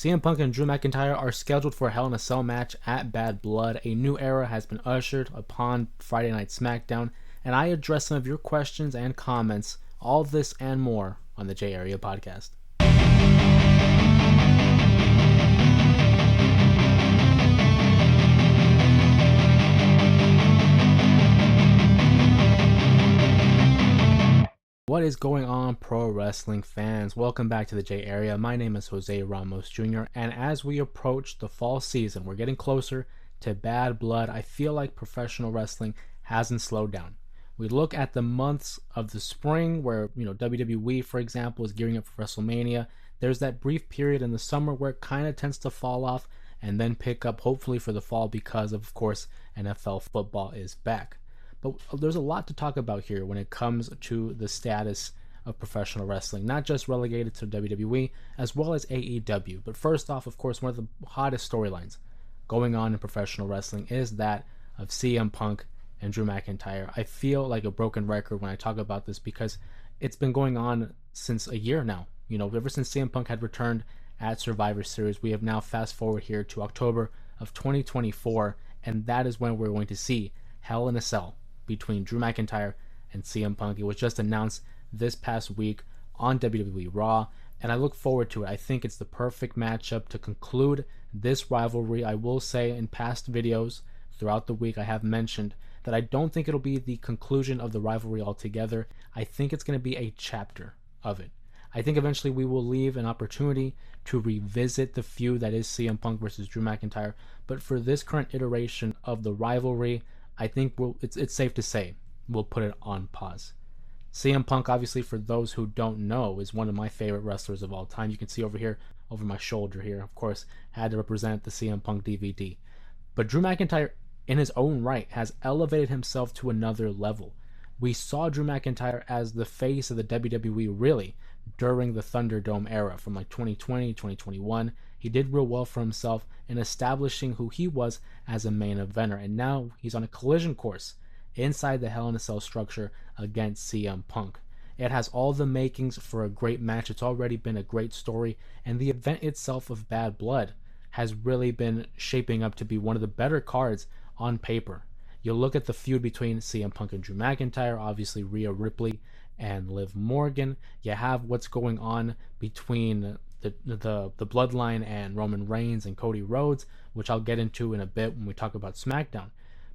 CM Punk and Drew McIntyre are scheduled for a Hell in a Cell match at Bad Blood. A new era has been ushered upon Friday Night SmackDown, and I address some of your questions and comments, all this and more on the J Area Podcast. What is going on, pro wrestling fans? Welcome back to the J Area. My name is Jose Ramos Jr., and as we approach the fall season, we're getting closer to Bad Blood. I feel like professional wrestling hasn't slowed down. We look at the months of the spring where, WWE, for example, is gearing up for WrestleMania. There's that brief period in the summer where it kind of tends to fall off and then pick up, hopefully, for the fall because, of course, NFL football is back. But there's a lot to talk about here when it comes to the status of professional wrestling, not just relegated to WWE, as well as AEW. But first off, of course, one of the hottest storylines going on in professional wrestling is that of CM Punk and Drew McIntyre. I feel like a broken record when I talk about this because it's been going on since a year now. Ever since CM Punk had returned at Survivor Series, we have now fast forward here to October of 2024, and that is when we're going to see Hell in a Cell between Drew McIntyre and CM Punk. It was just announced this past week on WWE Raw, and I look forward to it. I think it's the perfect matchup to conclude this rivalry. I will say in past videos throughout the week I have mentioned that I don't think it'll be the conclusion of the rivalry altogether. I think it's going to be a chapter of it. I think eventually we will leave an opportunity to revisit the feud that is CM Punk versus Drew McIntyre, but for this current iteration of the rivalry, I think it's safe to say we'll put it on pause. CM Punk, obviously, for those who don't know, is one of my favorite wrestlers of all time. You can see over here, over my shoulder here, of course, had to represent the CM Punk DVD. But Drew McIntyre, in his own right, has elevated himself to another level. We saw Drew McIntyre as the face of the WWE, really, during the Thunderdome era from 2020, 2021. He did real well for himself in establishing who he was as a main eventer, and now he's on a collision course inside the Hell in a Cell structure against CM Punk. It has all the makings for a great match. It's already been a great story, and the event itself of Bad Blood has really been shaping up to be one of the better cards on paper. You look at the feud between CM Punk and Drew McIntyre, obviously Rhea Ripley and Liv Morgan. You have what's going on between the Bloodline and Roman Reigns and Cody Rhodes, which I'll get into in a bit when we talk about SmackDown.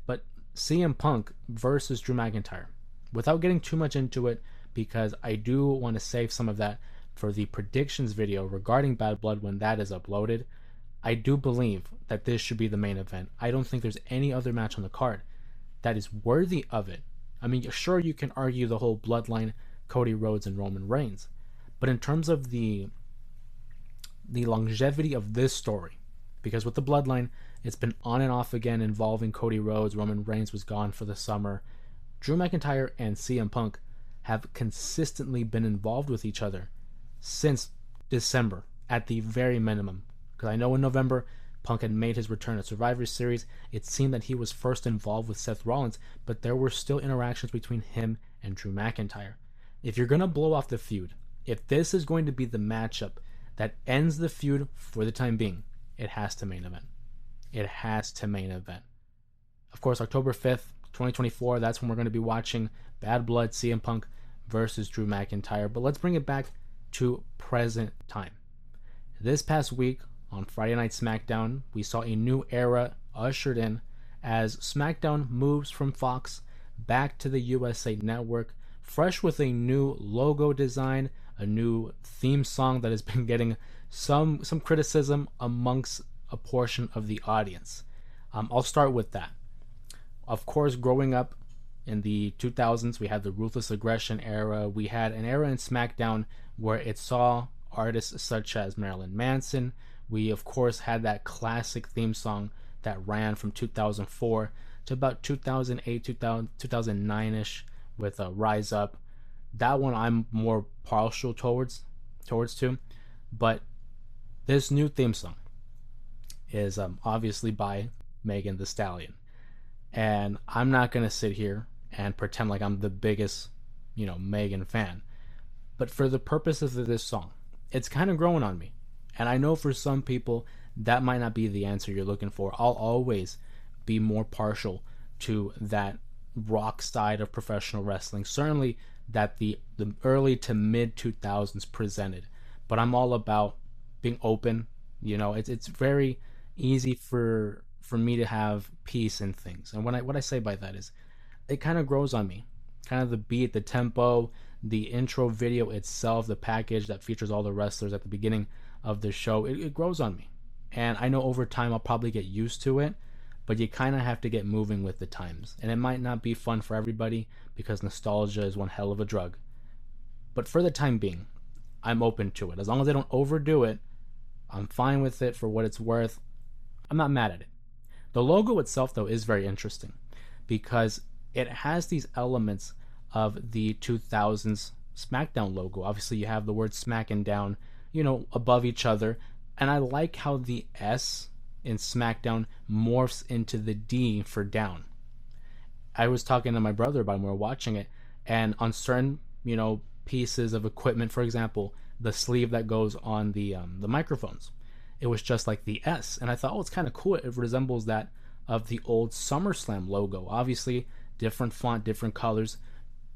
But CM Punk versus Drew McIntyre, without getting too much into it, because I do want to save some of that for the predictions video regarding Bad Blood when that is uploaded, I do believe that this should be the main event. I don't think there's any other match on the card that is worthy of it. I mean, sure, you can argue the whole Bloodline, Cody Rhodes and Roman Reigns, but in terms of the longevity of this story, because with the Bloodline, it's been on and off again involving Cody Rhodes. Roman Reigns was gone for the summer. Drew McIntyre and CM Punk have consistently been involved with each other since December at the very minimum. Because I know in November, Punk had made his return at Survivor Series. It seemed that he was first involved with Seth Rollins, but there were still interactions between him and Drew McIntyre. If you're going to blow off the feud, if this is going to be the matchup that ends the feud for the time being, it has to main event. It has to main event. Of course, October 5th, 2024, that's when we're going to be watching Bad Blood, CM Punk versus Drew McIntyre. But let's bring it back to present time. This past week, on Friday Night SmackDown, we saw a new era ushered in as SmackDown moves from Fox back to the USA Network, fresh with a new logo design, a new theme song that has been getting some criticism amongst a portion of the audience. I'll start with that. Of course, growing up in the 2000s, we had the Ruthless Aggression era. We had an era in SmackDown where it saw artists such as Marilyn Manson. We, of course, had that classic theme song that ran from 2004 to about 2008, 2009-ish with Rise Up. That one I'm more partial towards too. But this new theme song is obviously by Megan Thee Stallion. And I'm not going to sit here and pretend like I'm the biggest, Megan fan. But for the purposes of this song, it's kind of growing on me. And I know for some people that might not be the answer you're looking for. I'll always be more partial to that rock side of professional wrestling. Certainly that the early to mid 2000s presented. But I'm all about being open. It's very easy for me to have peace in things. And what I say by that is it kind of grows on me. Kind of the beat, the tempo, the intro video itself, the package that features all the wrestlers at the beginning of the show, it grows on me. And I know over time I'll probably get used to it, but you kind of have to get moving with the times. And it might not be fun for everybody because nostalgia is one hell of a drug. But for the time being, I'm open to it. As long as they don't overdo it, I'm fine with it for what it's worth. I'm not mad at it. The logo itself, though, is very interesting because it has these elements of the 2000s SmackDown logo. Obviously, you have the word Smack and Down, above each other. And I like how the S in SmackDown morphs into the D for down. I was talking to my brother about it when we were watching it, and on certain, pieces of equipment, for example, the sleeve that goes on the microphones, it was just like the S. And I thought, oh, it's kind of cool. It resembles that of the old SummerSlam logo. Obviously, different font, different colors,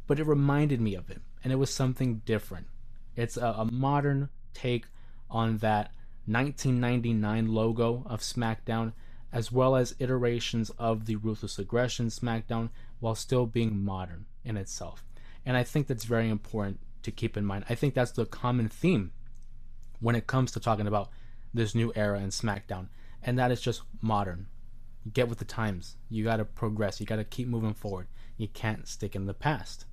but it reminded me of it, and it was something different. It's a modern take on that 1999 logo of SmackDown, as well as iterations of the Ruthless Aggression SmackDown, while still being modern in itself. And I think that's very important to keep in mind. I think that's the common theme when it comes to talking about this new era in SmackDown, and that is just modern. Get with the times. You got to progress. You got to keep moving forward. You can't stick in the past.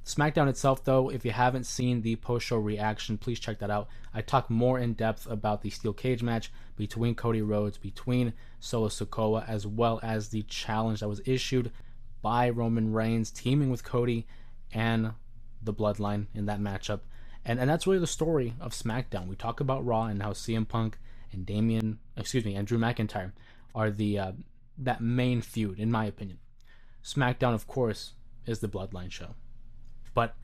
SmackDown itself, though, if you haven't seen the post-show reaction, please check that out. I talk more in depth about the steel cage match between Cody Rhodes, between Solo Sikoa, as well as the challenge that was issued by Roman Reigns, teaming with Cody and the Bloodline in that matchup. And that's really the story of SmackDown. We talk about Raw and how CM Punk and and Drew McIntyre are that main feud, in my opinion. SmackDown, of course, is the Bloodline show. But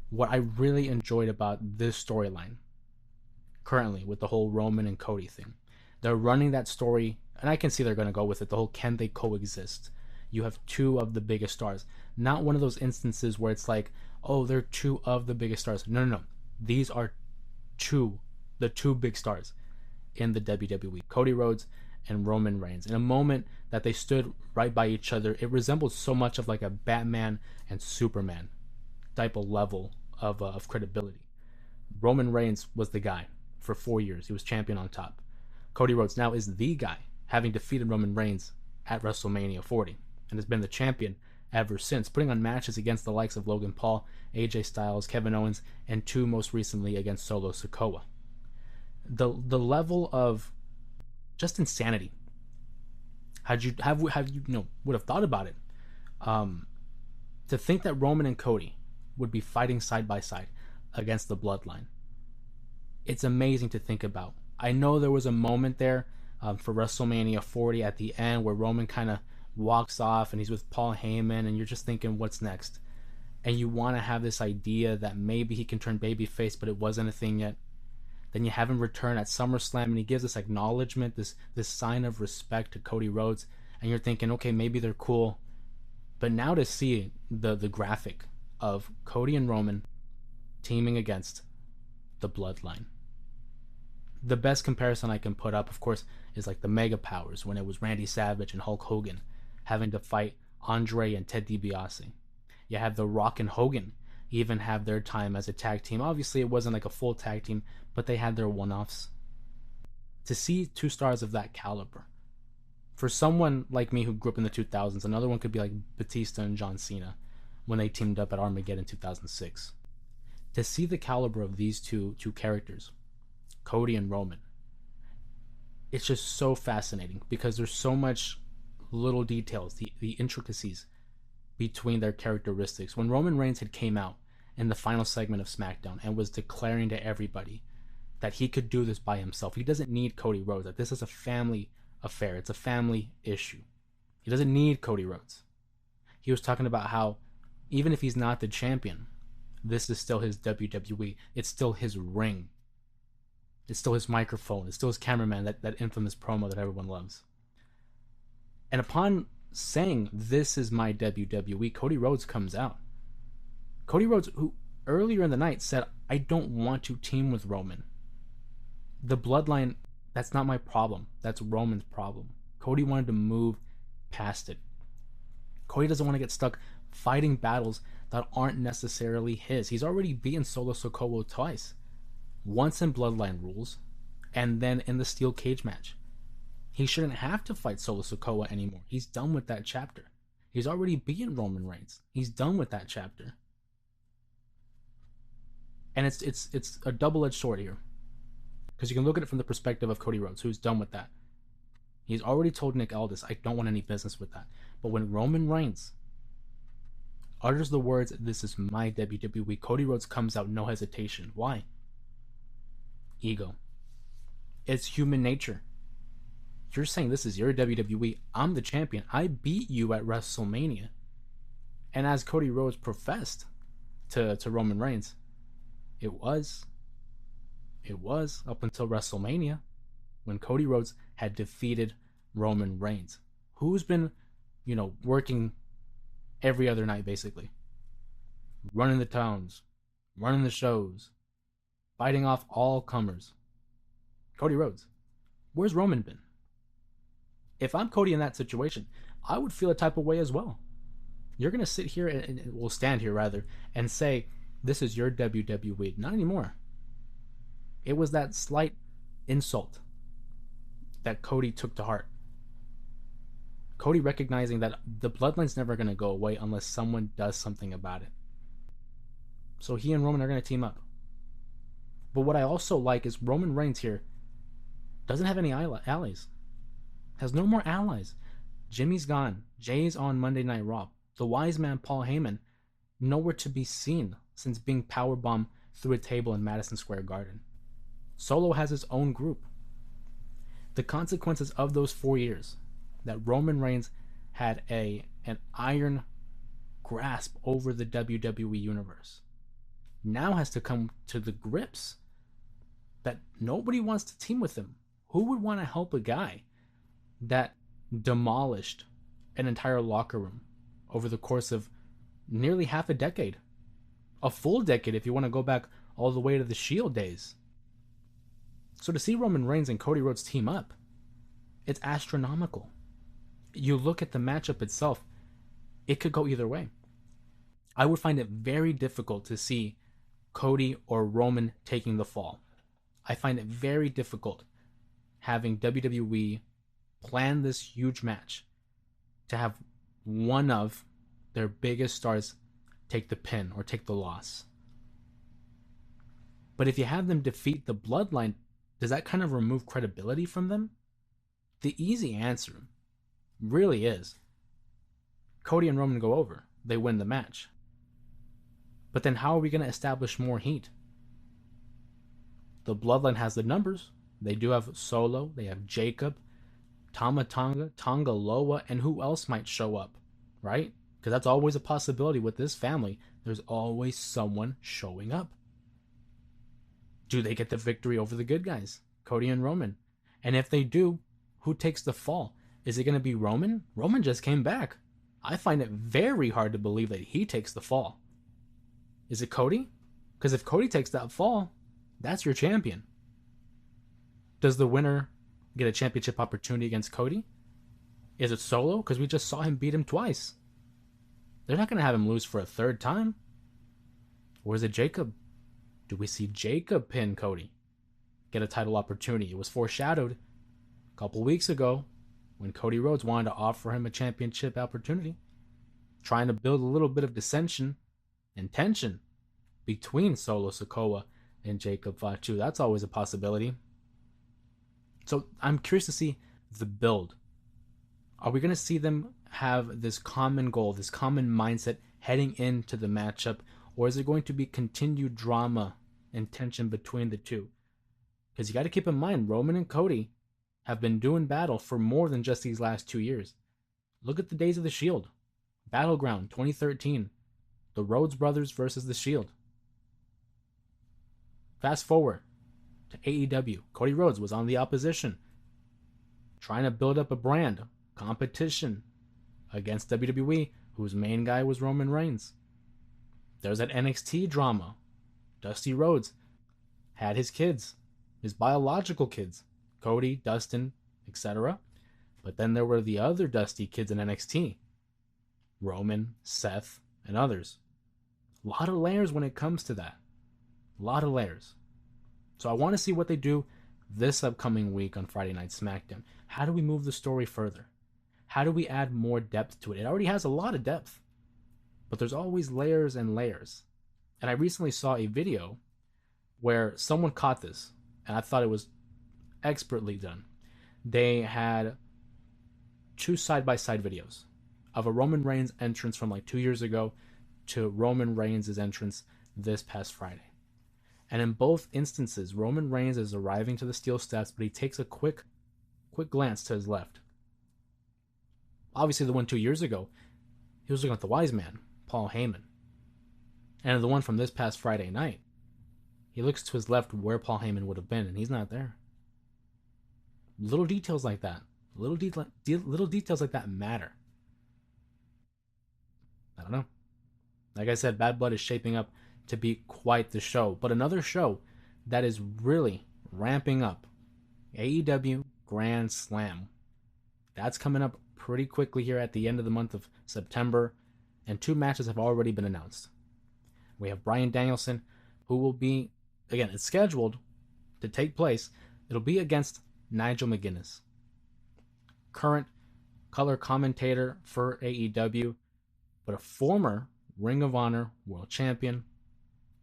what I really enjoyed about this storyline, currently with the whole Roman and Cody thing, they're running that story, and I can see they're going to go with it. The whole can they coexist? You have two of the biggest stars. Not one of those instances where it's like, oh, they're two of the biggest stars. No. These are the two big stars in the WWE. Cody Rhodes and Roman Reigns. In a moment that they stood right by each other, it resembled so much of like a Batman and Superman type of level of credibility. Roman Reigns was the guy for 4 years. He was champion on top. Cody Rhodes now is the guy, having defeated Roman Reigns at WrestleMania 40, and has been the champion ever since, putting on matches against the likes of Logan Paul, AJ Styles, Kevin Owens, and two most recently against Solo Sikoa. The level of just insanity. Would have thought about it. To think that Roman and Cody would be fighting side by side against the Bloodline. It's amazing to think about. I know there was a moment there for WrestleMania 40 at the end where Roman kind of walks off and he's with Paul Heyman, and you're just thinking, what's next? And you want to have this idea that maybe he can turn babyface, but it wasn't a thing yet. Then you have him return at SummerSlam, and he gives this acknowledgement, this sign of respect to Cody Rhodes, and you're thinking, okay, maybe they're cool. But now to see the graphic of Cody and Roman teaming against the Bloodline. The best comparison I can put up, of course, is like the Mega Powers, when it was Randy Savage and Hulk Hogan having to fight Andre and Ted DiBiase. You have The Rock and Hogan even have their time as a tag team. Obviously, it wasn't like a full tag team, but they had their one-offs. To see two stars of that caliber, for someone like me who grew up in the 2000s, another one could be like Batista and John Cena when they teamed up at Armageddon 2006. To see the caliber of these two characters, Cody and Roman, it's just so fascinating because there's so much little details, the intricacies between their characteristics. When Roman Reigns had came out in the final segment of SmackDown and was declaring to everybody that he could do this by himself, he doesn't need Cody Rhodes, that this is a family affair, it's a family issue. He doesn't need Cody Rhodes. He was talking about how even if he's not the champion, this is still his WWE, it's still his ring. It's still his microphone. It's still his cameraman, that infamous promo that everyone loves. And upon saying, "This is my WWE," Cody Rhodes comes out. Cody Rhodes, who earlier in the night said, "I don't want to team with Roman. The bloodline, that's not my problem. That's Roman's problem." Cody wanted to move past it. Cody doesn't want to get stuck fighting battles that aren't necessarily his. He's already beaten Solo Sikoa twice. Once in Bloodline Rules, and then in the Steel Cage match. He shouldn't have to fight Solo Sikoa anymore. He's done with that chapter. He's already beaten Roman Reigns. He's done with that chapter. And it's a double-edged sword here. Because you can look at it from the perspective of Cody Rhodes, who's done with that. He's already told Nick Aldis, "I don't want any business with that." But when Roman Reigns utters the words, "This is my WWE," Cody Rhodes comes out, no hesitation. Why? Ego. It's human nature. You're saying this is your WWE. I'm the champion. I beat you at WrestleMania. And as Cody Rhodes professed to Roman Reigns, it was up until WrestleMania when Cody Rhodes had defeated Roman Reigns, who's been, working every other night basically. Running the towns, running the shows, fighting off all comers. Cody Rhodes. Where's Roman been? If I'm Cody in that situation, I would feel a type of way as well. You're going to sit here, and we'll stand here rather, and say, "This is your WWE." Not anymore. It was that slight insult that Cody took to heart. Cody recognizing that the bloodline's never going to go away unless someone does something about it. So he and Roman are going to team up. But what I also like is Roman Reigns here doesn't have any allies. Has no more allies. Jimmy's gone. Jay's on Monday Night Raw. The wise man Paul Heyman, nowhere to be seen since being powerbombed through a table in Madison Square Garden. Solo has his own group. The consequences of those 4 years that Roman Reigns had an iron grasp over the WWE universe now has to come to the grips that nobody wants to team with him. Who would want to help a guy that demolished an entire locker room over the course of nearly half a decade? A full decade if you want to go back all the way to the Shield days. So to see Roman Reigns and Cody Rhodes team up, it's astronomical. You look at the matchup itself, it could go either way. I would find it very difficult to see Cody or Roman taking the fall. I find it very difficult having WWE plan this huge match to have one of their biggest stars take the pin or take the loss. But if you have them defeat the bloodline, does that kind of remove credibility from them? The easy answer really is Cody and Roman go over. They win the match. But then how are we going to establish more heat? The bloodline has the numbers. They do have Solo. They have Jacob, Tama Tonga, Tonga Loa, and who else might show up, right? Because that's always a possibility with this family. There's always someone showing up. Do they get the victory over the good guys, Cody and Roman? And if they do, who takes the fall? Is it going to be Roman? Roman just came back. I find it very hard to believe that he takes the fall. Is it Cody? Because if Cody takes that fall, that's your champion. Does the winner get a championship opportunity against Cody? Is it Solo? Because we just saw him beat him twice. They're not going to have him lose for a third time. Or is it Jacob? Do we see Jacob pin Cody? Get a title opportunity? It was foreshadowed a couple weeks ago when Cody Rhodes wanted to offer him a championship opportunity. Trying to build a little bit of dissension and tension between Solo Sikoa and Jacob Fatu. That's always a possibility. So I'm curious to see the build. Are we going to see them have this common goal, this common mindset heading into the matchup? Or is it going to be continued drama and tension between the two? Because you got to keep in mind, Roman and Cody have been doing battle for more than just these last 2 years. Look at the Days of the Shield. Battleground 2013. The Rhodes brothers versus the Shield. Fast forward. to AEW. Cody Rhodes was on the opposition, trying to build up a brand, competition against WWE, whose main guy was Roman Reigns. There's that NXT drama. Dusty Rhodes had his kids, his biological kids, Cody, Dustin, etc. But then there were the other Dusty kids in NXT, Roman, Seth, and others. A lot of layers when it comes to that. A lot of layers. So I want to see what they do this upcoming week on Friday Night SmackDown. How do we move the story further? How do we add more depth to it? It already has a lot of depth, but there's always layers and layers. And I recently saw a video where someone caught this, and I thought it was expertly done. They had two side-by-side videos of a Roman Reigns entrance from like 2 years ago to Roman Reigns' entrance this past Friday. And in both instances, Roman Reigns is arriving to the steel steps, but he takes a quick glance to his left. Obviously, the one 2 years ago, he was looking at the wise man, Paul Heyman. And the one from this past Friday night, he looks to his left where Paul Heyman would have been, and he's not there. Little details like that. Little details like that matter. I don't know. Like I said, Bad Blood is shaping up to be quite the show. But another show that is really ramping up, AEW Grand Slam. That's coming up pretty quickly here at the end of the month of September, and 2 matches have already been announced. We have Bryan Danielson, who will be, again, it's scheduled to take place. It'll be against Nigel McGuinness, current color commentator for AEW, but a former Ring of Honor world champion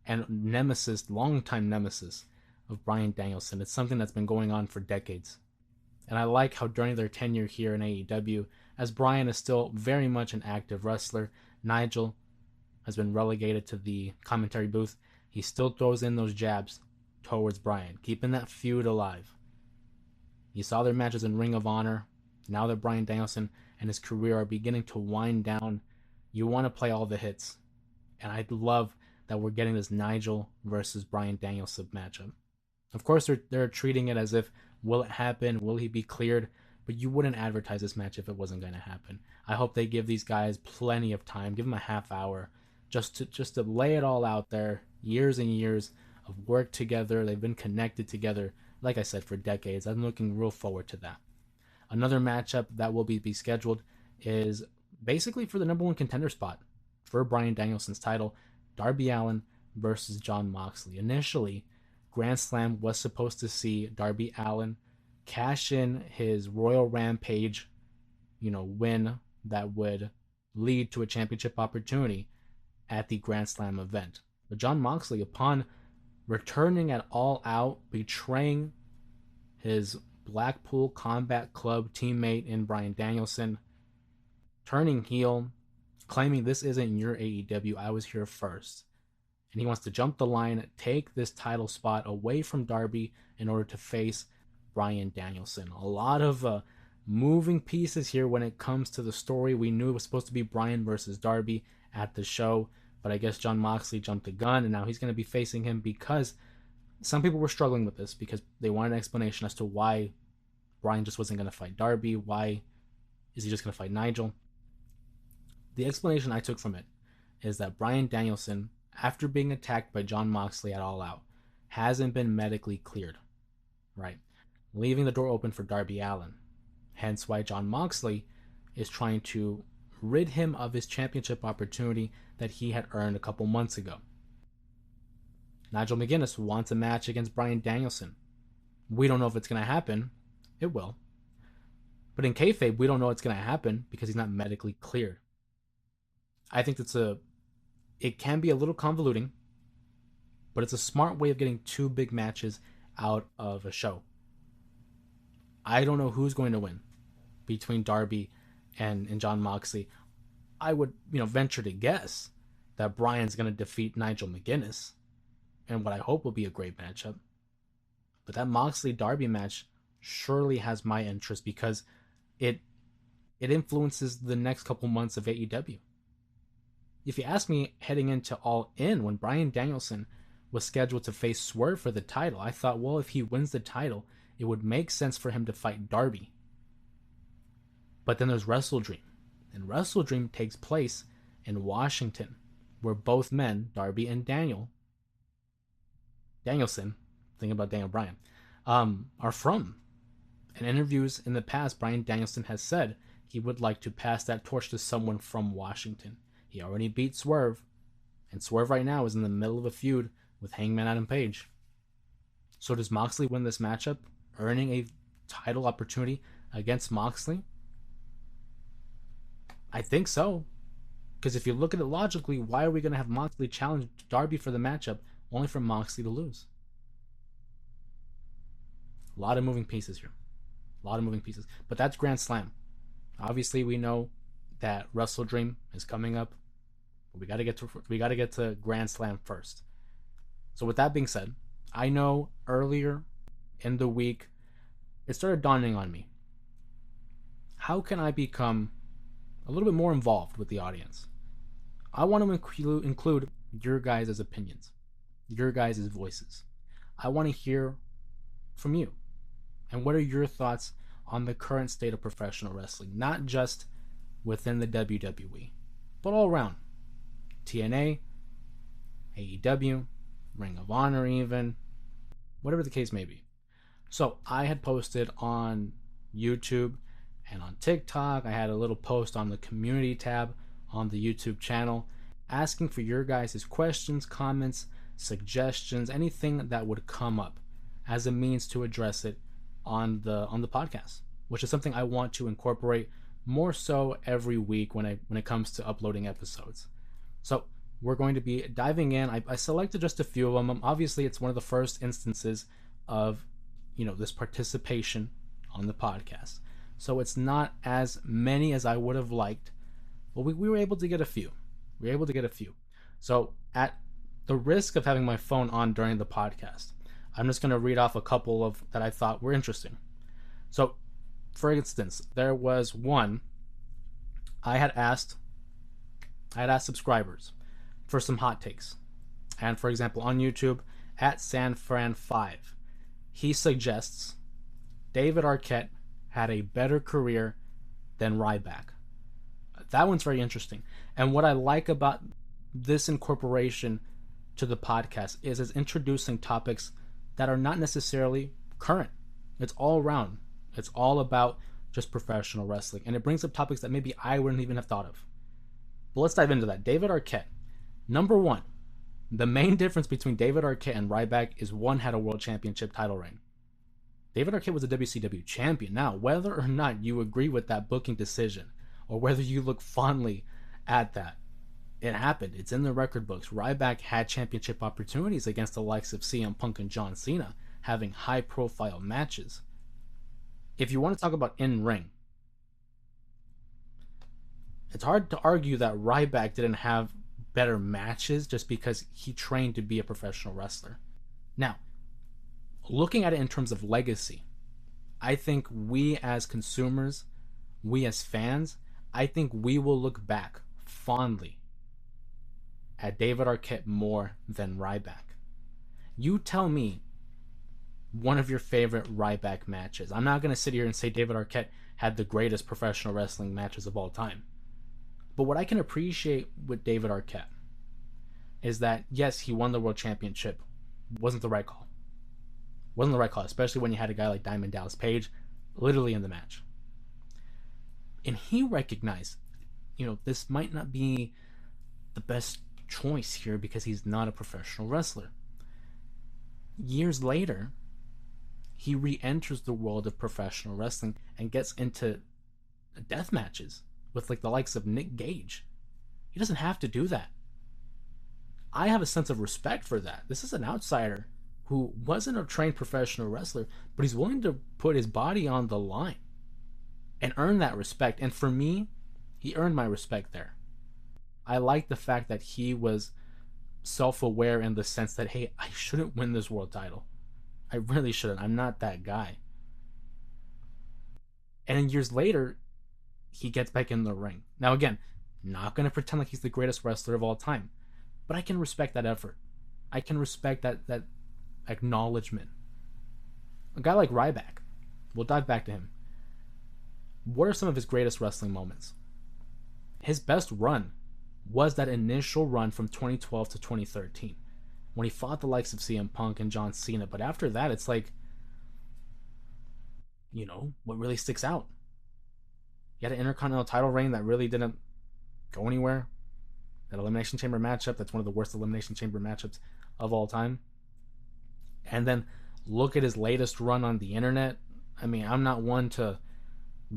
and nemesis, longtime nemesis of Bryan Danielson. It's something that's been going on for decades. And I like how during their tenure here in AEW, as Bryan is still very much an active wrestler, Nigel has been relegated to the commentary booth. He still throws in those jabs towards Bryan, keeping that feud alive. You saw their matches in Ring of Honor. Now that Bryan Danielson and his career are beginning to wind down, you want to play all the hits. And I love that we're getting this Nigel versus Bryan Danielson matchup. Of course, they're treating it as if, will it happen? Will he be cleared? But you wouldn't advertise this match if it wasn't going to happen. I hope they give these guys plenty of time. Give them a half hour just to lay it all out there. Years and years of work together. They've been connected together, like I said, for decades. I'm looking real forward to that. Another matchup that will be scheduled is basically for the number 1 contender spot for Bryan Danielson's title, Darby Allin versus Jon Moxley. Initially, Grand Slam was supposed to see Darby Allin cash in his Royal Rampage, win that would lead to a championship opportunity at the Grand Slam event. But Jon Moxley, upon returning at All Out, betraying his Blackpool Combat Club teammate in Bryan Danielson, turning heel, claiming this isn't your AEW, I was here first. And he wants to jump the line, take this title spot away from Darby in order to face Bryan Danielson. A lot of moving pieces here when it comes to the story. We knew it was supposed to be Bryan versus Darby at the show, but I guess Jon Moxley jumped the gun, and now he's going to be facing him because some people were struggling with this because they wanted an explanation as to why Bryan just wasn't going to fight Darby. Why is he just going to fight Nigel? The explanation I took from it is that Bryan Danielson, after being attacked by Jon Moxley at All Out, hasn't been medically cleared, right? Leaving the door open for Darby Allin. Hence why Jon Moxley is trying to rid him of his championship opportunity that he had earned a couple months ago. Nigel McGuinness wants a match against Bryan Danielson. We don't know if it's going to happen. It will. But in kayfabe, we don't know it's going to happen because he's not medically cleared. I think it can be a little convoluting, but it's a smart way of getting 2 big matches out of a show. I don't know who's going to win between Darby and Jon Moxley. I would, venture to guess that Bryan's going to defeat Nigel McGuinness, and what I hope will be a great matchup. But that Moxley-Darby match surely has my interest because it influences the next couple months of AEW. If you ask me, heading into All In, when Bryan Danielson was scheduled to face Swerve for the title. I thought, well, if he wins the title, it would make sense for him to fight Darby. But then there's Wrestle Dream. And Wrestle Dream takes place in Washington, where both men, Darby and Danielson, thinking about Daniel Bryan, are from. In interviews in the past, Bryan Danielson has said he would like to pass that torch to someone from Washington. He already beat Swerve, and Swerve right now is in the middle of a feud with Hangman Adam Page. So does Moxley win this matchup, earning a title opportunity against Moxley? I think so. Because if you look at it logically, why are we going to have Moxley challenge Darby for the matchup only for Moxley to lose? A lot of moving pieces here. A lot of moving pieces. But that's Grand Slam. Obviously, we know that Wrestle Dream is coming up. But we got to get to Grand Slam first. So with that being said, I know earlier in the week, it started dawning on me. How can I become a little bit more involved with the audience? I want to include your guys' opinions, your guys' voices. I want to hear from you. And what are your thoughts on the current state of professional wrestling? Not just within the WWE, but all around. TNA, AEW, Ring of Honor even, whatever the case may be. So I had posted on YouTube and on TikTok. I had a little post on the community tab on the YouTube channel asking for your guys' questions, comments, suggestions, anything that would come up as a means to address it on the podcast, which is something I want to incorporate more so every week when it comes to uploading episodes. So we're going to be diving in. I selected just a few of them. Obviously, it's one of the first instances of this participation on the podcast, so it's not as many as I would have liked, but we were able to get a few. So at the risk of having my phone on during the podcast, I'm just going to read off a couple of that I thought were interesting. So, for instance, there was one I had asked subscribers for some hot takes. And for example, on YouTube, at SanFran5, he suggests David Arquette had a better career than Ryback. That one's very interesting. And what I like about this incorporation to the podcast is it's introducing topics that are not necessarily current. It's all around. It's all about just professional wrestling. And it brings up topics that maybe I wouldn't even have thought of. But let's dive into that. David Arquette. Number one, the main difference between David Arquette and Ryback is one had a world championship title reign. David Arquette was a WCW champion. Now, whether or not you agree with that booking decision, or whether you look fondly at that, it happened. It's in the record books. Ryback had championship opportunities against the likes of CM Punk and John Cena, having high-profile matches. If you want to talk about in-ring, it's hard to argue that Ryback didn't have better matches just because he trained to be a professional wrestler. Now, looking at it in terms of legacy, I think we as consumers, we as fans, I think we will look back fondly at David Arquette more than Ryback. You tell me one of your favorite Ryback matches. I'm not going to sit here and say David Arquette had the greatest professional wrestling matches of all time. But what I can appreciate with David Arquette is that, yes, he won the world championship. Wasn't the right call. Wasn't the right call, especially when you had a guy like Diamond Dallas Page literally in the match. And he recognized, this might not be the best choice here because he's not a professional wrestler. Years later, he re-enters the world of professional wrestling and gets into death matches with the likes of Nick Gage. He doesn't have to do that. I have a sense of respect for that. This is an outsider who wasn't a trained professional wrestler, but he's willing to put his body on the line and earn that respect. And for me, he earned my respect there. I like the fact that he was self-aware in the sense that, hey, I shouldn't win this world title. I really shouldn't. I'm not that guy. And then years later, he gets back in the ring. Now again, not going to pretend like he's the greatest wrestler of all time, but I can respect that effort. I can respect that acknowledgement. A guy like Ryback, we'll dive back to him. What are some of his greatest wrestling moments? His best run was that initial run from 2012 to 2013 when he fought the likes of CM Punk and John Cena. But after that, it's like, what really sticks out? He had an Intercontinental title reign that really didn't go anywhere. That Elimination Chamber matchup, that's one of the worst Elimination Chamber matchups of all time. And then look at his latest run on the internet. I mean, I'm not one to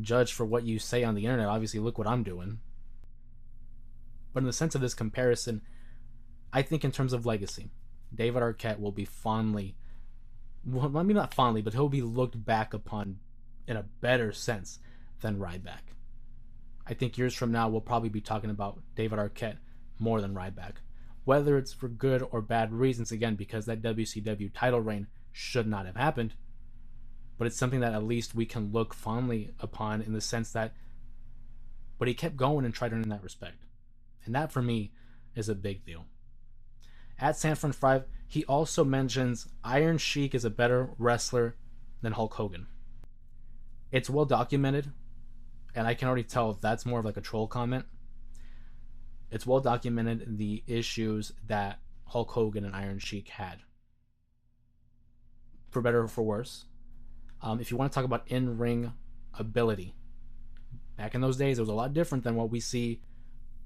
judge for what you say on the internet. Obviously, look what I'm doing. But in the sense of this comparison, I think in terms of legacy, David Arquette will be fondly, well, maybe not fondly, but he'll be looked back upon in a better sense than Ryback. I think years from now, we'll probably be talking about David Arquette more than Ryback. Whether it's for good or bad reasons, again, because that WCW title reign should not have happened, but it's something that at least we can look fondly upon in the sense that, but he kept going and tried to earn that respect. And that for me is a big deal. At Sanford5, he also mentions Iron Sheik is a better wrestler than Hulk Hogan. It's well documented, and I can already tell that's more of like a troll comment. It's well documented the issues that Hulk Hogan and Iron Sheik had. For better or for worse. If you want to talk about in-ring ability, back in those days, it was a lot different than what we see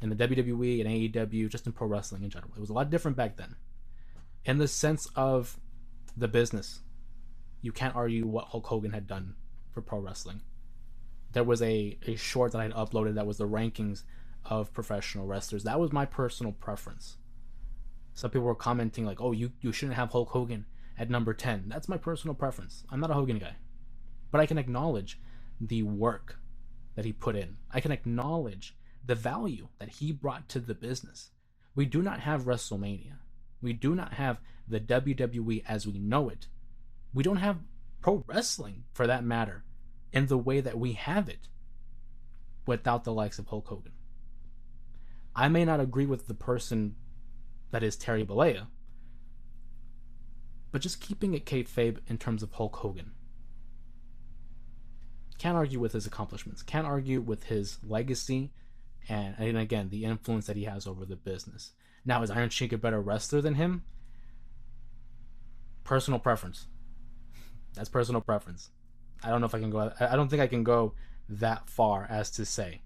in the WWE and AEW, just in pro wrestling in general. It was a lot different back then. In the sense of the business, you can't argue what Hulk Hogan had done for pro wrestling. There was a short that I had uploaded that was the rankings of professional wrestlers. That was my personal preference. Some people were commenting like, oh, you shouldn't have Hulk Hogan at number 10. That's my personal preference. I'm not a Hogan guy. But I can acknowledge the work that he put in. I can acknowledge the value that he brought to the business. We do not have WrestleMania. We do not have the WWE as we know it. We don't have pro wrestling, for that matter, in the way that we have it without the likes of Hulk Hogan. I may not agree with the person that is Terry Bollea, but just keeping it kayfabe in terms of Hulk Hogan. Can't argue with his accomplishments. Can't argue with his legacy and again, the influence that he has over the business. Now, is Iron Sheik a better wrestler than him? Personal preference. That's personal preference. I don't know if I can go. I don't think I can go that far as to say.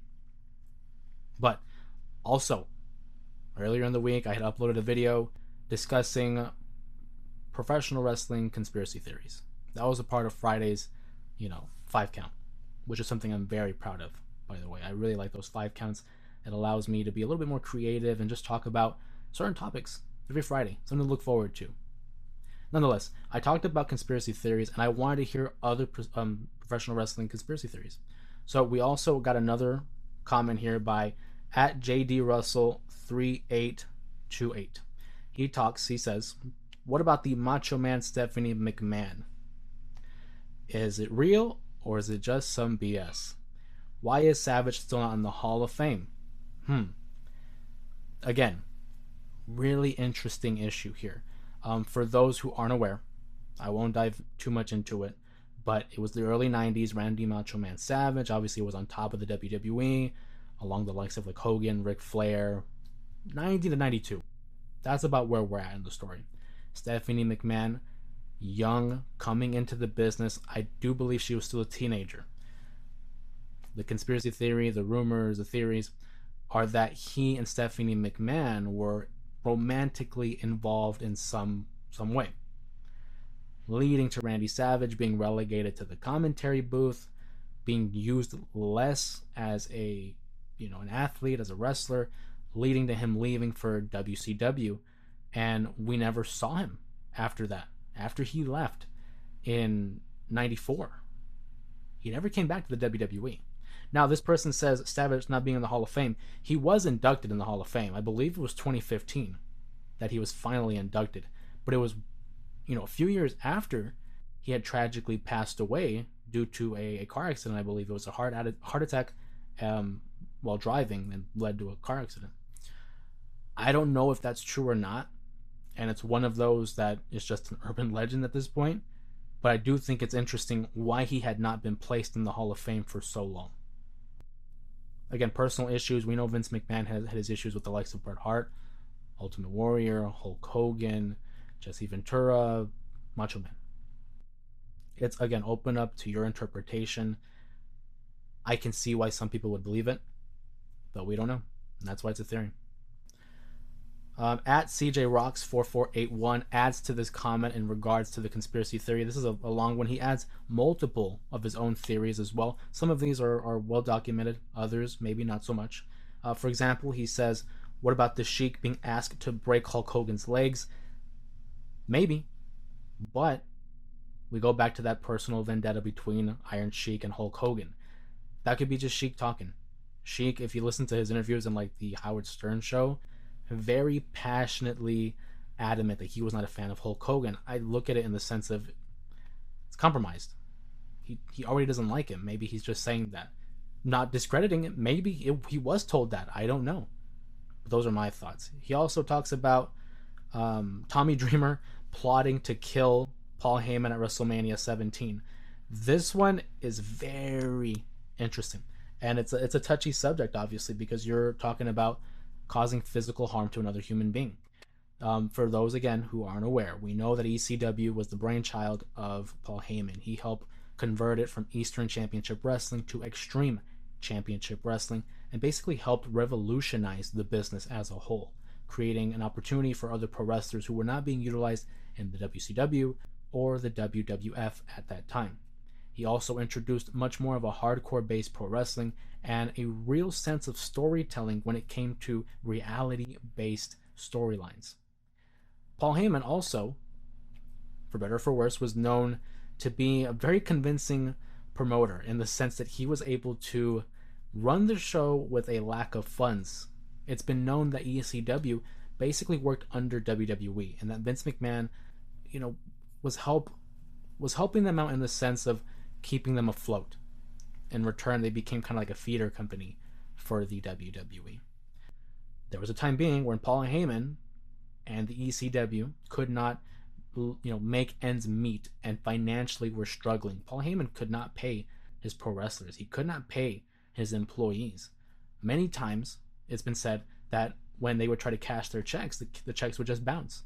But also, earlier in the week, I had uploaded a video discussing professional wrestling conspiracy theories. That was a part of Friday's, 5 count, which is something I'm very proud of, by the way. I really like those 5 counts. It allows me to be a little bit more creative and just talk about certain topics every Friday. Something to look forward to. Nonetheless, I talked about conspiracy theories, and I wanted to hear other professional wrestling conspiracy theories. So we also got another comment here by at JDRussell3828. He says, what about the Macho Man Stephanie McMahon? Is it real or is it just some BS? Why is Savage still not in the Hall of Fame? Again, really interesting issue here. For those who aren't aware, I won't dive too much into it, but it was the early 90s. Randy Macho Man Savage obviously was on top of the WWE, along the likes of like Hogan, Ric Flair, 90 to 92. That's about where we're at in the story. Stephanie McMahon, young, coming into the business. I do believe she was still a teenager. The conspiracy theory, the rumors, the theories are that he and Stephanie McMahon were romantically involved in some way, leading to Randy Savage being relegated to the commentary booth, being used less as an athlete, as a wrestler, leading to him leaving for WCW, and we never saw him after that. After he left in 94, he never came back to the WWE. Now, this person says Savage not being in the Hall of Fame. He was inducted in the Hall of Fame. I believe it was 2015 that he was finally inducted. But it was, a few years after he had tragically passed away due to a car accident. I believe it was a heart attack while driving and led to a car accident. I don't know if that's true or not. and it's one of those that is just an urban legend at this point. But I do think it's interesting why he had not been placed in the Hall of Fame for so long. Again, personal issues. We know Vince McMahon has had his issues with the likes of Bret Hart, Ultimate Warrior, Hulk Hogan, Jesse Ventura, Macho Man. It's, again, open up to your interpretation. I can see why some people would believe it, but we don't know. And that's why it's a theory. At CJ Rocks 4481 adds to this comment in regards to the conspiracy theory. This is a long one. He adds multiple of his own theories as well. Some of these are well documented, others maybe not so much. For example, he says, what about the Sheik being asked to break Hulk Hogan's legs? Maybe, but we go back to that personal vendetta between Iron Sheik and Hulk Hogan. That could be just Sheik talking. Sheik, if you listen to his interviews in like the Howard Stern show, very passionately adamant that he was not a fan of Hulk Hogan. I look at it in the sense of it's compromised. He already doesn't like him. Maybe he's just saying that. Not discrediting it. Maybe he was told that. I don't know. But those are my thoughts. He also talks about Tommy Dreamer plotting to kill Paul Heyman at WrestleMania 17. This one is very interesting. And it's a touchy subject, obviously, because you're talking about causing physical harm to another human being. For those, again, who aren't aware, we know that ECW was the brainchild of Paul Heyman. He helped convert it from Eastern Championship Wrestling to Extreme Championship Wrestling, and basically helped revolutionize the business as a whole, creating an opportunity for other pro wrestlers who were not being utilized in the WCW or the WWF at that time. He also introduced much more of a hardcore-based pro wrestling and a real sense of storytelling when it came to reality-based storylines. Paul Heyman also, for better or for worse, was known to be a very convincing promoter in the sense that he was able to run the show with a lack of funds. It's been known that ECW basically worked under WWE, and that Vince McMahon, was helping them out in the sense of keeping them afloat. In return, they became kind of like a feeder company for the WWE. There was a time being when Paul Heyman and the ECW could not, make ends meet and financially were struggling. Paul Heyman could not pay his pro wrestlers. He could not pay his employees. Many times, it's been said that when they would try to cash their checks, the checks would just bounce.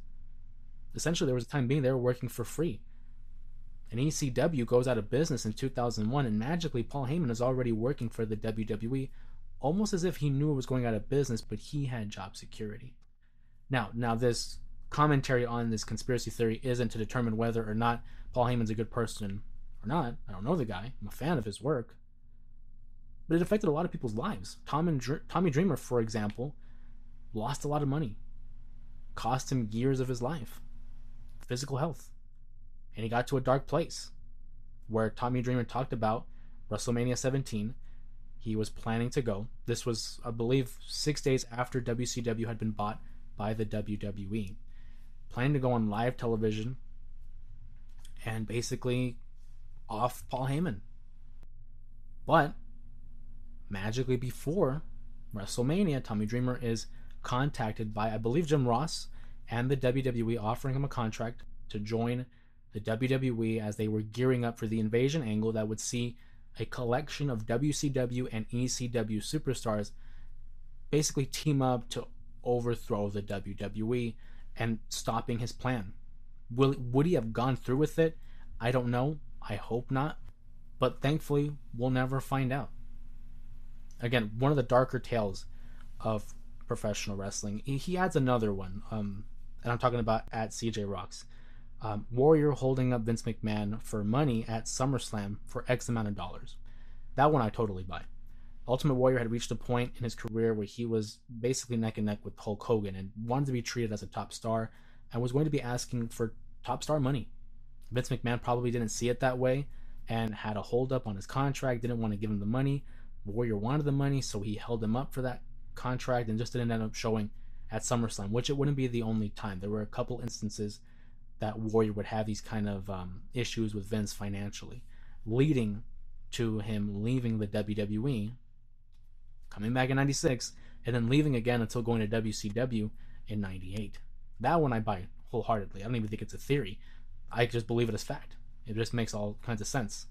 Essentially, there was a time being they were working for free. And ECW goes out of business in 2001, and magically Paul Heyman is already working for the WWE, almost as if he knew it was going out of business, but he had job security. Now this commentary on this conspiracy theory isn't to determine whether or not Paul Heyman's a good person or not. I don't know the guy. I'm a fan of his work. But it affected a lot of people's lives. Tommy Dreamer, for example, lost a lot of money. Cost him years of his life. Physical health. And he got to a dark place where Tommy Dreamer talked about WrestleMania 17. He was planning to go. This was, I believe, 6 days after WCW had been bought by the WWE. Planning to go on live television and basically off Paul Heyman. But magically before WrestleMania, Tommy Dreamer is contacted by, I believe, Jim Ross and the WWE, offering him a contract to join the WWE as they were gearing up for the invasion angle that would see a collection of WCW and ECW superstars basically team up to overthrow the WWE and stopping his plan. Would he have gone through with it? I don't know. I hope not. But thankfully, we'll never find out. Again, one of the darker tales of professional wrestling. He adds another one, and I'm talking about at CJ Rocks. Warrior holding up Vince McMahon for money at SummerSlam for X amount of dollars. That one I totally buy. Ultimate Warrior had reached a point in his career where he was basically neck and neck with Hulk Hogan and wanted to be treated as a top star and was going to be asking for top star money. Vince McMahon probably didn't see it that way and had a hold up on his contract, didn't want to give him the money. Warrior wanted the money, so he held him up for that contract and just didn't end up showing at SummerSlam, which it wouldn't be the only time. There were a couple instances that Warrior would have these kind of issues with Vince financially, leading to him leaving the WWE, coming back in 96, and then leaving again until going to WCW in 98. That one I buy wholeheartedly. I don't even think it's a theory. I just believe it as fact. It just makes all kinds of sense,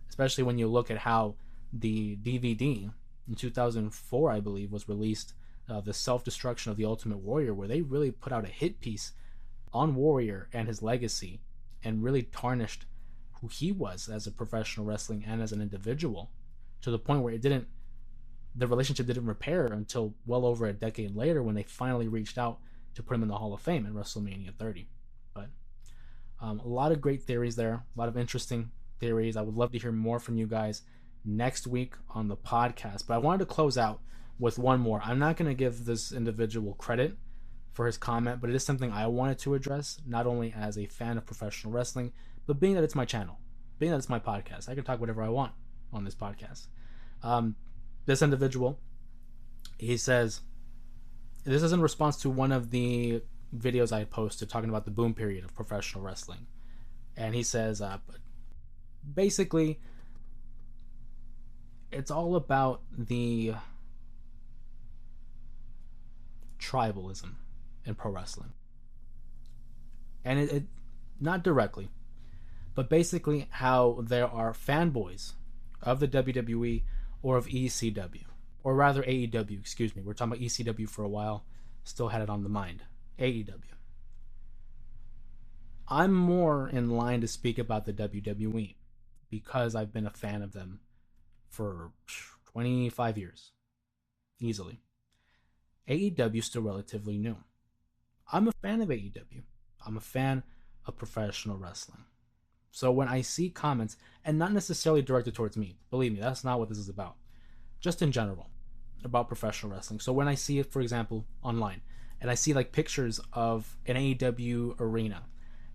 especially when you look at how the DVD in 2004, I believe, was released, the self-destruction of the Ultimate Warrior, where they really put out a hit piece on Warrior and his legacy, and really tarnished who he was as a professional wrestling and as an individual, to the point where the relationship didn't repair until well over a decade later, when they finally reached out to put him in the Hall of Fame in WrestleMania 30. But a lot of great theories there, a lot of interesting theories. I would love to hear more from you guys next week on the podcast. But I wanted to close out with one more. I'm not going to give this individual credit for his comment, but it is something I wanted to address, not only as a fan of professional wrestling, but being that it's my channel, being that it's my podcast. I can talk whatever I want on this podcast. This individual, he says, this is in response to one of the videos I posted talking about the boom period of professional wrestling. And he says, basically, it's all about the tribalism in pro wrestling. And it not directly, but basically how there are fanboys of the WWE or of ECW, or rather AEW, excuse me. We're talking about ECW for a while, still had it on the mind. AEW. I'm more in line to speak about the WWE because I've been a fan of them for 25 years, easily. AEW is still relatively new. I'm a fan of AEW. I'm a fan of professional wrestling. So when I see comments, and not necessarily directed towards me, believe me, that's not what this is about, just in general, about professional wrestling. So when I see it, for example, online, and I see like pictures of an AEW arena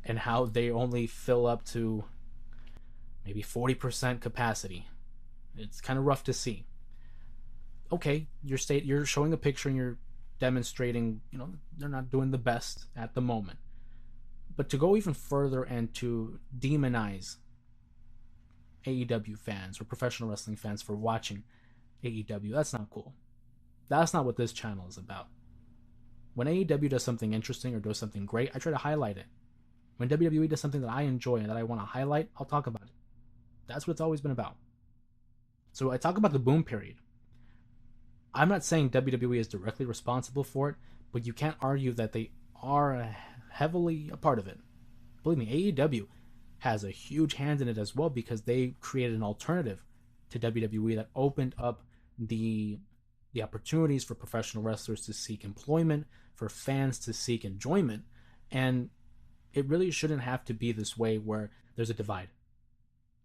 and how they only fill up to maybe 40% capacity, it's kind of rough to see. Okay, you're showing a picture and you're demonstrating, they're not doing the best at the moment. But to go even further and to demonize AEW fans or professional wrestling fans for watching AEW, that's not cool. That's not what this channel is about. When AEW does something interesting or does something great, I try to highlight it. When WWE does something that I enjoy and that I want to highlight, I'll talk about it. That's what it's always been about. So I talk about the boom period. I'm not saying WWE is directly responsible for it, but you can't argue that they are heavily a part of it. Believe me, AEW has a huge hand in it as well, because they created an alternative to WWE that opened up the opportunities for professional wrestlers to seek employment, for fans to seek enjoyment, and it really shouldn't have to be this way where there's a divide.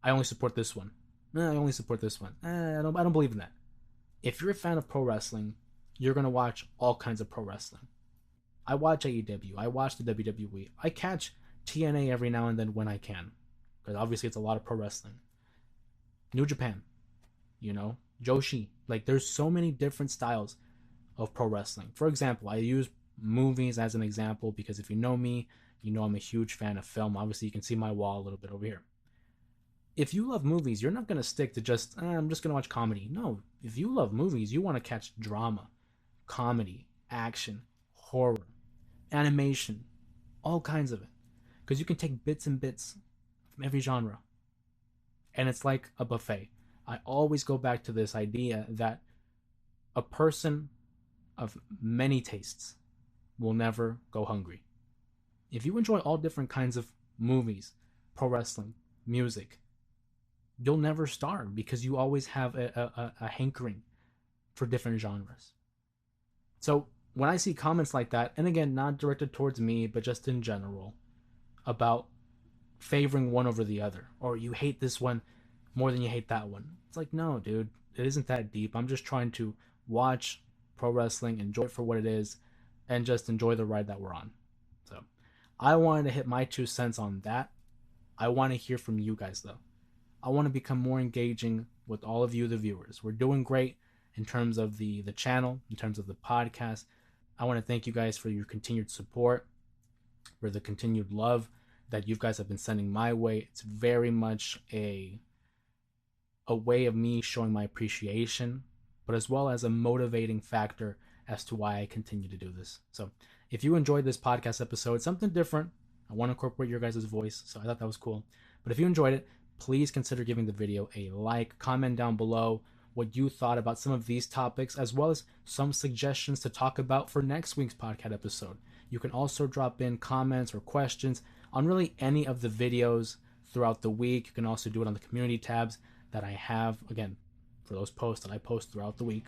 I only support this one. I only support this one. I don't believe in that. If you're a fan of pro wrestling, you're going to watch all kinds of pro wrestling. I watch AEW. I watch the WWE. I catch TNA every now and then when I can, because obviously it's a lot of pro wrestling. New Japan, Joshi. Like, there's so many different styles of pro wrestling. For example, I use movies as an example because if you know me, you know I'm a huge fan of film. Obviously, you can see my wall a little bit over here. If you love movies, you're not going to stick to just, I'm just going to watch comedy. No, if you love movies, you want to catch drama, comedy, action, horror, animation, all kinds of it. Because you can take bits and bits from every genre. And it's like a buffet. I always go back to this idea that a person of many tastes will never go hungry. If you enjoy all different kinds of movies, pro wrestling, music, you'll never starve because you always have a hankering for different genres. So when I see comments like that, and again, not directed towards me, but just in general, about favoring one over the other, or you hate this one more than you hate that one, it's like, no, dude, it isn't that deep. I'm just trying to watch pro wrestling, enjoy it for what it is, and just enjoy the ride that we're on. So I wanted to hit my 2 cents on that. I want to hear from you guys, though. I want to become more engaging with all of you, the viewers. We're doing great in terms of the channel, in terms of the podcast. I want to thank you guys for your continued support, for the continued love that you guys have been sending my way. It's very much a way of me showing my appreciation, but as well as a motivating factor as to why I continue to do this. So If you enjoyed this podcast episode, something different, I want to incorporate your guys' voice, so I thought that was cool. But if you enjoyed it, please consider giving the video a like, comment down below what you thought about some of these topics, as well as some suggestions to talk about for next week's podcast episode. You can also drop in comments or questions on really any of the videos throughout the week. You can also do it on the community tabs that I have, again, for those posts that I post throughout the week.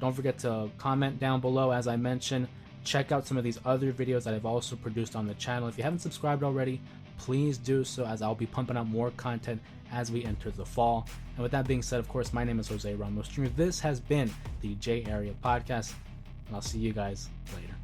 Don't forget to comment down below, as I mentioned. Check out some of these other videos that I've also produced on the channel. If you haven't subscribed already, please do so, as I'll be pumping out more content as we enter the fall. And with that being said, of course, my name is Jose Ramos Jr. This has been the J Area Podcast, and I'll see you guys later.